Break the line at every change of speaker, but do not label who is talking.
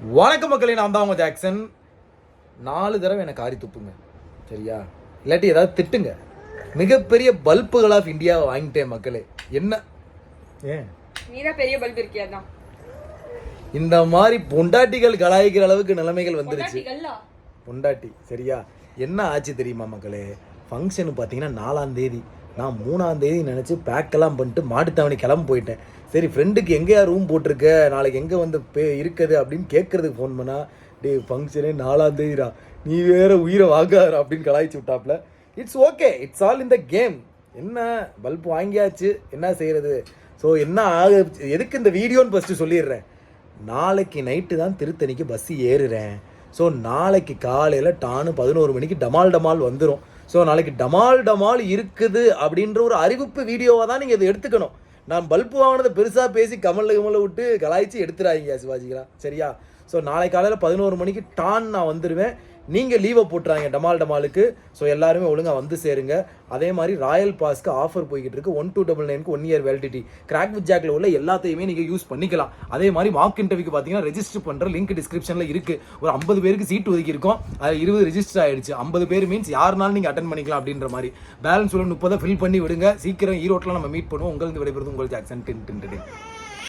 வணக்கம் மக்களே, நான் தான் உங்க ஜாக்சன். 4 தடவை எனக்கு காரி துப்புங்க, சரியா? இல்லாட்டி ஏதாவது திட்டுங்க. மிகப்பெரிய பல்புகள் ஆஃப் இந்தியாவை வாங்கிட்டேன் மக்களே. என்ன ஏன்
நீதான் பெரிய பல்ப் இருக்கியா தான்
இந்த மாதிரி பொண்டாட்டிகள் கலாய்க்கிற அளவுக்கு நிலைமைகள் வந்துருச்சு. பொண்டாட்டி சரியா? என்ன ஆச்சு தெரியுமா மக்களே? ஃபங்க்ஷனு பார்த்தீங்கன்னா 4ஆம் தேதி, நான் 3ஆம் தேதி நினச்சி பேக்கெல்லாம் பண்ணிட்டு மாட்டுத்தாவணி கிளம்ப போயிட்டேன். சரி, ஃப்ரெண்டுக்கு எங்கேயா ரூம் போட்டிருக்க, நாளைக்கு எங்கே வந்து இருக்குது அப்படின்னு கேட்குறதுக்கு ஃபோன் பண்ணா, டே ஃபங்க்ஷனே 4ஆம் தேதிடா, நீ வேற உயிரை வாங்காதா அப்படின்னு கலாய்ச்சி விட்டாப்புல. It's okay, it's all in the game. என்ன பல்ப் வாங்கியாச்சு, என்ன செய்கிறது? ஸோ என்ன எதுக்கு இந்த வீடியோன்னு ஃபஸ்ட்டு சொல்லிடுறேன். நாளைக்கு நைட்டு தான் திருத்தணிக்கு பஸ்ஸு ஏறுறேன். ஸோ நாளைக்கு காலையில் டானு 11 மணிக்கு டமால் வந்துடும். ஸோ நாளைக்கு டமால் இருக்குது அப்படின்ற ஒரு அறிவிப்பு வீடியோவாக தான் நீங்கள் இதை எடுத்துக்கணும். நான் பல்பு வாங்கினதை பெருசாக பேசி கமலில் விட்டு கலாய்ச்சி எடுத்துடாதீங்க சிவாஜிகளா, சரியா? ஸோ நாளை காலையில் 11 மணிக்கு டான் நான் வந்துடுவேன். நீங்கள் லீவை போட்டுறாங்க டமாலுக்கு. ஸோ எல்லாருமே ஒழுங்காக வந்து சேருங்க. அதே மாதிரி ராயல் பாஸ்க்கு ஆஃபர் போய்கிட்டு இருக்கு. 1299 1 இயர் வேலிடிட்டி. கிராக் வித் ஜாக்ல உள்ள எல்லாத்தையுமே நீங்கள் யூஸ் பண்ணிக்கலாம். அதே மாதிரி மார்க் இன்டர்வியூக்கு பார்த்தீங்கன்னா ரெஜிஸ்டர் பண்ணுற லிங்க் டிஸ்கிரிப்ஷனில் இருக்குது. ஒரு 50 பேருக்கு சீட் ஒதுக்கி இருக்கோம். அது 20 ரெஜிஸ்டர் ஆயிடுச்சு. 50 பேர் மீன்ஸ் யாருனாலும் நீங்கள் அட்டன் பண்ணிக்கலாம் அப்படின்ற மாதிரி. பேலன்ஸ் உள்ள 30 ஃபில் பண்ணி விடுங்க. சீக்கிரம் ஈரோட்டில் நம்ம மீட் பண்ணுவோம். உங்களுக்கு விடைபெறுது உங்கள் ஜாக்சன்.